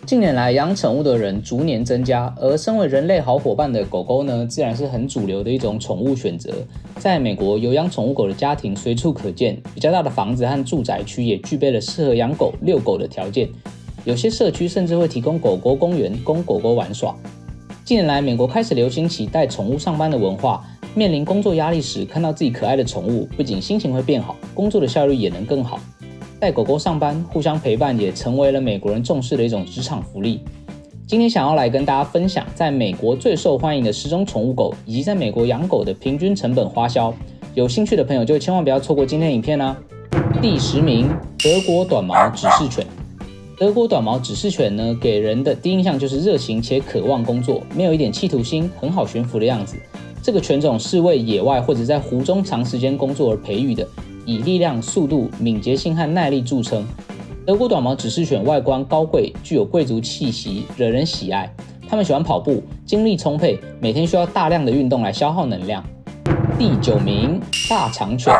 近年来，养宠物的人逐年增加，而身为人类好伙伴的狗狗呢，自然是很主流的一种宠物选择。在美国，有养宠物狗的家庭随处可见，比较大的房子和住宅区也具备了适合养狗、遛狗的条件。有些社区甚至会提供狗狗公园，供狗狗玩耍。近年来，美国开始流行起带宠物上班的文化。面临工作压力时，看到自己可爱的宠物，不仅心情会变好，工作的效率也能更好。带狗狗上班，互相陪伴，也成为了美国人重视的一种职场福利。今天想要来跟大家分享，在美国最受欢迎的10种宠物狗，以及在美国养狗的平均成本花销。有兴趣的朋友就千万不要错过今天的影片啊！第10名，德国短毛指示犬。德国短毛指示犬呢，给人的第一印象就是热情且渴望工作，没有一点企图心，很好驯服的样子。这个犬种是为野外或者在湖中长时间工作而培育的。以力量、速度、敏捷性和耐力著称。德国短毛指示犬外观高贵，具有贵族气息，惹人喜爱。它们喜欢跑步，精力充沛，每天需要大量的运动来消耗能量。第9名，腊肠犬。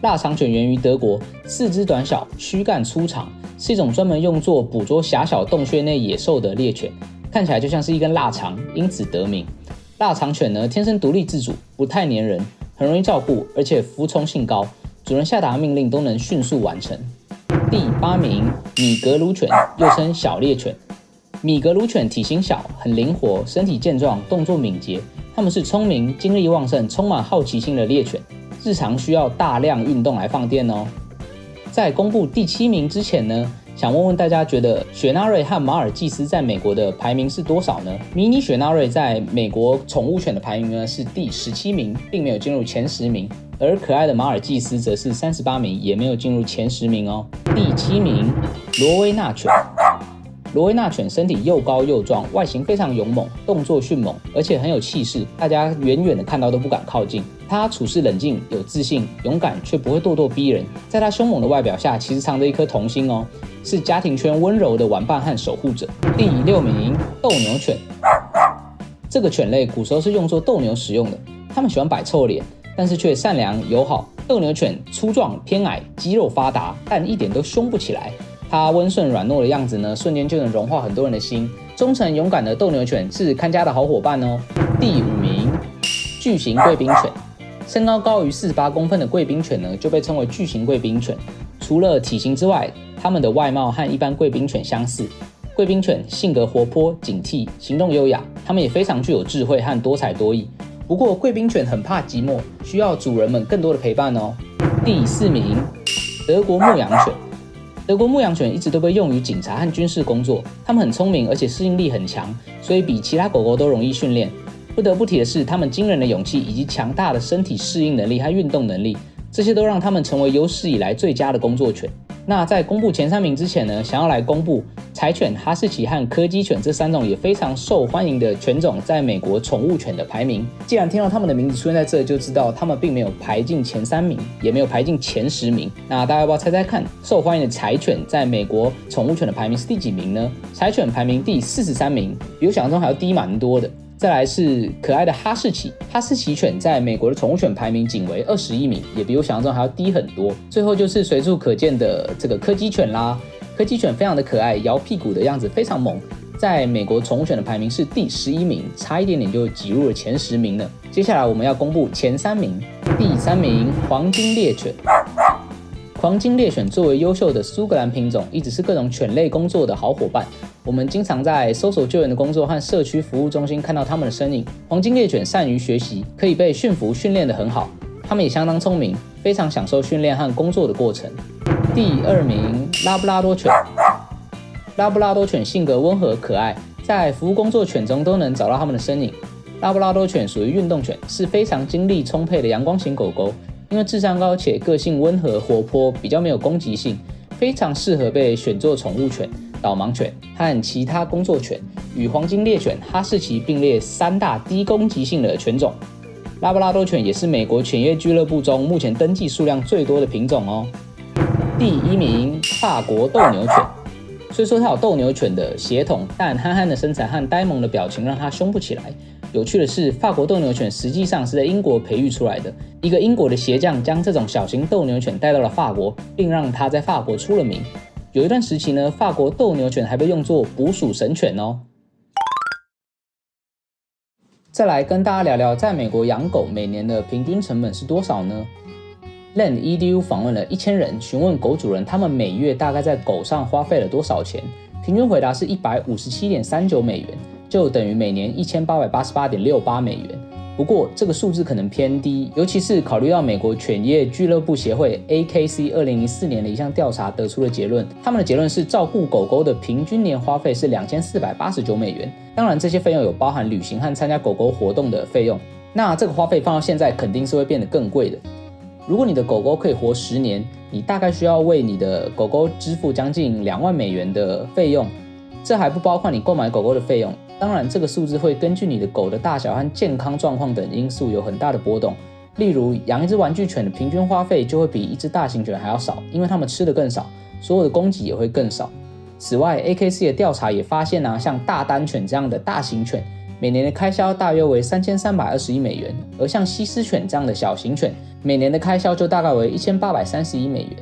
腊肠犬源于德国，四肢短小，躯干粗长，是一种专门用作捕捉狭小洞穴内野兽的猎犬，看起来就像是一根腊肠，因此得名。腊肠犬呢，天生独立自主，不太粘人，很容易照顾，而且服从性高。主人下达命令都能迅速完成。第8名，米格鲁犬，又称小猎犬。米格鲁犬体型小，很灵活，身体健壮，动作敏捷。它们是聪明、精力旺盛、充满好奇心的猎犬，日常需要大量运动来放电哦。在公布第7名之前呢，想问问大家，觉得雪纳瑞和马尔济斯在美国的排名是多少呢？迷你雪纳瑞在美国宠物犬的排名呢是第17名，并没有进入前10名。而可爱的马尔济斯则是38名，也没有进入前10名哦。第7名，罗威纳犬。罗威纳犬身体又高又壮，外形非常勇猛，动作迅猛，而且很有气势，大家远远的看到都不敢靠近。它处事冷静，有自信，勇敢，却不会咄咄逼人。在它凶猛的外表下，其实藏着一颗童心哦，是家庭圈温柔的玩伴和守护者。第6名，斗牛犬。这个犬类古时候是用作斗牛使用的，它们喜欢摆臭脸，但是却善良友好。斗牛犬粗壮偏矮，肌肉发达，但一点都凶不起来。它温顺软糯的样子呢，瞬间就能融化很多人的心。忠诚勇敢的斗牛犬是看家的好伙伴哦。第5名，巨型贵宾犬。身高高于48公分的贵宾犬呢，就被称为巨型贵宾犬。除了体型之外，它们的外貌和一般贵宾犬相似。贵宾犬性格活泼、警惕，行动优雅，它们也非常具有智慧和多才多艺。不过，贵宾犬很怕寂寞，需要主人们更多的陪伴哦。第4名，德国牧羊犬。德国牧羊犬一直都被用于警察和军事工作，它们很聪明，而且适应力很强，所以比其他狗狗都容易训练。不得不提的是，它们惊人的勇气以及强大的身体适应能力和运动能力，这些都让它们成为有史以来最佳的工作犬。那在公布前3名之前呢，想要来公布柴犬、哈士奇和柯基犬这3种也非常受欢迎的犬种在美国宠物犬的排名。既然听到它们的名字出现在这，就知道它们并没有排进前3名，也没有排进前10名。那大家要不要猜猜看，受欢迎的柴犬在美国宠物犬的排名是第几名呢？柴犬排名第43名，比我想象中还要低蛮多的。再来是可爱的哈士奇，哈士奇犬在美国的宠物犬排名仅为21名，也比我想象中还要低很多。最后就是随处可见的这个柯基犬啦，柯基犬非常的可爱，摇屁股的样子非常猛，在美国宠物犬的排名是第11名，差一点点就挤入了前10名了。接下来我们要公布前3名，第3名黄金猎犬。黄金猎犬作为优秀的苏格兰品种，一直是各种犬类工作的好伙伴。我们经常在搜索救援的工作和社区服务中心看到它们的身影。黄金猎犬善于学习，可以被驯服训练得很好。它们也相当聪明，非常享受训练和工作的过程。第2名，拉布拉多犬。拉布拉多犬性格温和可爱，在服务工作犬中都能找到它们的身影。拉布拉多犬属于运动犬，是非常精力充沛的阳光型狗狗。因为智商高且个性温和活泼，比较没有攻击性，非常适合被选作宠物犬、导盲犬和其他工作犬，与黄金猎犬、哈士奇并列3大低攻击性的犬种。拉布拉多犬也是美国犬业俱乐部中目前登记数量最多的品种哦。第1名，法国斗牛犬。虽说它有斗牛犬的血统，但憨憨的身材和呆萌的表情让它凶不起来。有趣的是，法国斗牛犬实际上是在英国培育出来的。一个英国的鞋匠将这种小型斗牛犬带到了法国，并让它在法国出了名。有一段时期呢，法国斗牛犬还被用作捕鼠神犬哦。再来跟大家聊聊，在美国养狗每年的平均成本是多少呢？Land EDU 访问了1000人，询问狗主人他们每月大概在狗上花费了多少钱，平均回答是157.39美元，就等于每年1888.68美元。不过这个数字可能偏低，尤其是考虑到美国犬业俱乐部协会 AKC 2004年的一项调查得出的结论，他们的结论是照顾狗狗的平均年花费是2489美元。当然这些费用有包含旅行和参加狗狗活动的费用，那这个花费放到现在肯定是会变得更贵的。如果你的狗狗可以活10年，你大概需要为你的狗狗支付将近2万美元的费用，这还不包括你购买狗狗的费用。当然这个数字会根据你的狗的大小和健康状况等因素有很大的波动，例如养一只玩具犬的平均花费就会比一只大型犬还要少，因为它们吃的更少，所有的供给也会更少。此外 AKC 的调查也发现像大丹犬这样的大型犬每年的开销大约为3321美元，而像西施犬这样的小型犬每年的开销就大概为1831美元。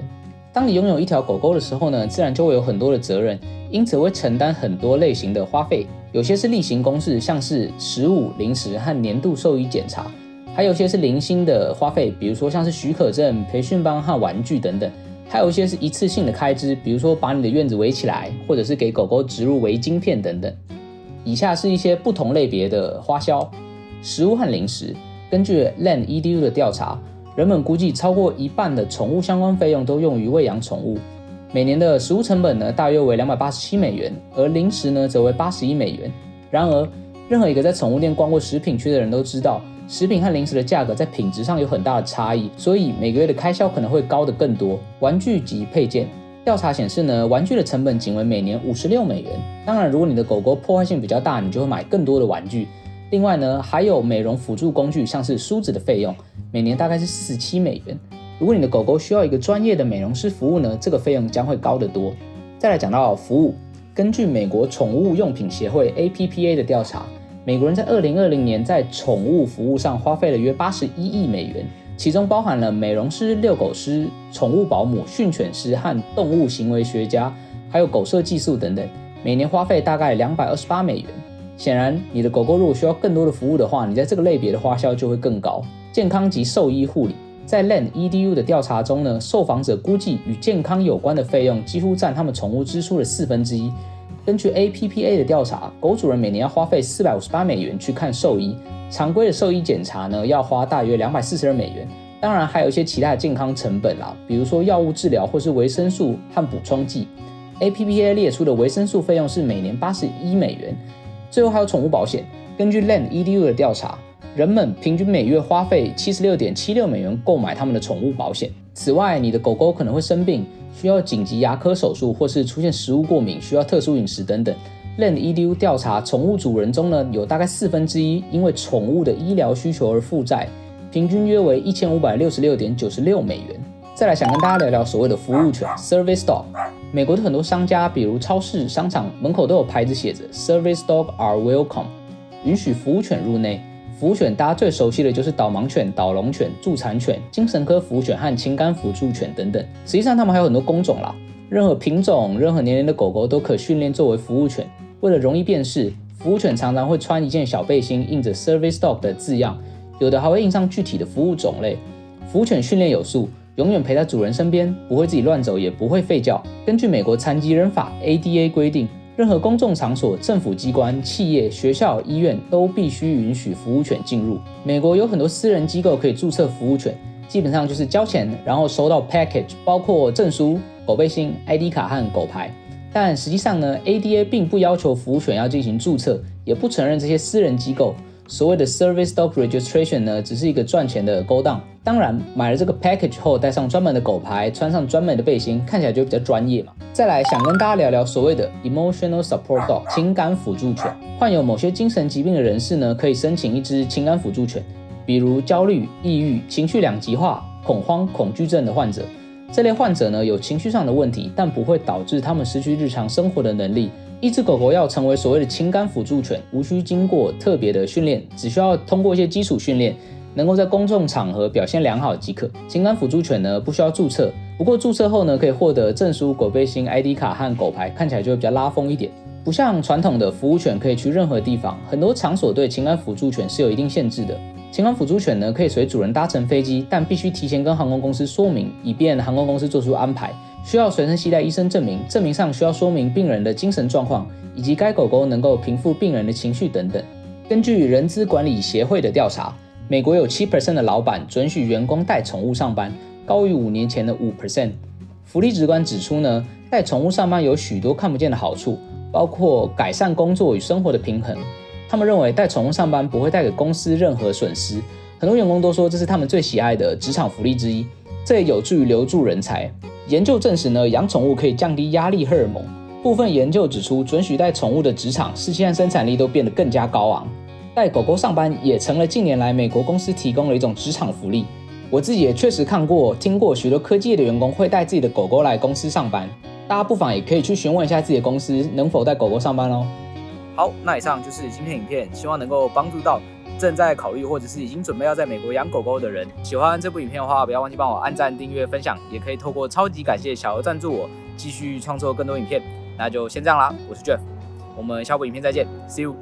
当你拥有一条狗狗的时候呢，自然就会有很多的责任，因此会承担很多类型的花费，有些是例行公事，像是食物、零食和年度兽医检查，还有些是零星的花费，比如说像是许可证、培训班和玩具等等，还有一些是一次性的开支，比如说把你的院子围起来，或者是给狗狗植入微晶片等等。以下是一些不同类别的花销。食物和零食，根据 Land EDU 的调查，人们估计超过一半的宠物相关费用都用于喂养宠物。每年的食物成本呢，大约为287美元，而零食呢，则为81美元。然而，任何一个在宠物店逛过食品区的人都知道，食品和零食的价格在品质上有很大的差异，所以每个月的开销可能会高得更多。玩具及配件，调查显示呢，玩具的成本仅为每年56美元。当然，如果你的狗狗破坏性比较大，你就会买更多的玩具。另外呢，还有美容辅助工具，像是梳子的费用，每年大概是47美元。如果你的狗狗需要一个专业的美容师服务呢，这个费用将会高得多。再来讲到服务，根据美国宠物用品协会 APPA 的调查，美国人在2020年在宠物服务上花费了约81亿美元，其中包含了美容师、遛狗师、宠物保姆、训犬师和动物行为学家，还有狗舍寄宿等等，每年花费大概228美元。显然，你的狗狗如果需要更多的服务的话，你在这个类别的花销就会更高。健康及兽医护理，在 Land EDU 的调查中呢，受访者估计与健康有关的费用几乎占他们宠物支出的1/4。根据 APPA 的调查，狗主人每年要花费458美元去看兽医，常规的兽医检查呢要花大约242美元。当然还有一些其他的健康成本啦，比如说药物治疗或是维生素和补充剂。APPA 列出的维生素费用是每年81美元。最后还有宠物保险，根据 Land EDU 的调查，人们平均每月花费76.76美元购买他们的宠物保险。此外，你的狗狗可能会生病，需要紧急牙科手术，或是出现食物过敏，需要特殊饮食等等。Land EDU 调查宠物主人中呢，有大概1/4因为宠物的医疗需求而负债，平均约为1566.96美元。再来想跟大家聊聊所谓的服务犬 Service Dog。美国的很多商家，比如超市、商场门口都有牌子写着 Service Dog are welcome， 允许服务犬入内。服务犬大家最熟悉的就是导盲犬、导笼犬、助产犬、精神科服务犬和情感辅助犬等等。实际上它们还有很多工种啦，任何品种、任何年龄的狗狗都可训练作为服务犬。为了容易辨识，服务犬常常会穿一件小背心，印着 Service Dog 的字样，有的还会印上具体的服务种类。服务犬训练有素，永远陪在主人身边，不会自己乱走，也不会吠叫。根据美国残疾人法 ADA 规定，任何公众场所、政府机关、企业、学校、医院都必须允许服务犬进入。美国有很多私人机构可以注册服务犬，基本上就是交钱，然后收到 package， 包括证书、狗背心、ID 卡和狗牌。但实际上呢 ，ADA 并不要求服务犬要进行注册，也不承认这些私人机构。所谓的 Service Dog Registration 呢，只是一个赚钱的勾当。当然，买了这个 package 后，带上专门的狗牌，穿上专门的背心，看起来就比较专业嘛。再来，想跟大家聊聊所谓的 Emotional Support Dog 情感辅助犬。患有某些精神疾病的人士呢，可以申请一只情感辅助犬，比如焦虑、抑郁、情绪两极化、恐慌、恐惧症的患者。这类患者呢，有情绪上的问题，但不会导致他们失去日常生活的能力。一只狗狗要成为所谓的情感辅助犬，无需经过特别的训练，只需要通过一些基础训练，能够在公众场合表现良好即可。情感辅助犬呢，不需要注册，不过注册后呢，可以获得证书、狗背心、ID 卡和狗牌，看起来就会比较拉风一点。不像传统的服务犬可以去任何地方，很多场所对情感辅助犬是有一定限制的。情感辅助犬呢，可以随主人搭乘飞机，但必须提前跟航空公司说明，以便航空公司做出安排。需要随身携带医生证明，证明上需要说明病人的精神状况，以及该狗狗能够平复病人的情绪等等。根据人资管理协会的调查，美国有 7% 的老板准许员工带宠物上班，高于5年前的 5%。福利职官指出呢，带宠物上班有许多看不见的好处，包括改善工作与生活的平衡。他们认为带宠物上班不会带给公司任何损失，很多员工都说这是他们最喜爱的职场福利之一，这也有助于留住人才。研究证实呢，养宠物可以降低压力荷尔蒙。部分研究指出，准许带宠物的职场士气和生产力都变得更加高昂。带狗狗上班也成了近年来美国公司提供的一种职场福利。我自己也确实看过、听过许多科技业的员工会带自己的狗狗来公司上班，大家不妨也可以去询问一下自己的公司能否带狗狗上班哦。好，那以上就是今天影片，希望能够帮助到正在考虑或者是已经准备要在美国养狗狗的人。喜欢这部影片的话，不要忘记帮我按赞、订阅、分享，也可以透过超级感谢小额赞助我，继续创作更多影片。那就先这样啦，我是 Jeff，我们下部影片再见 ，See you。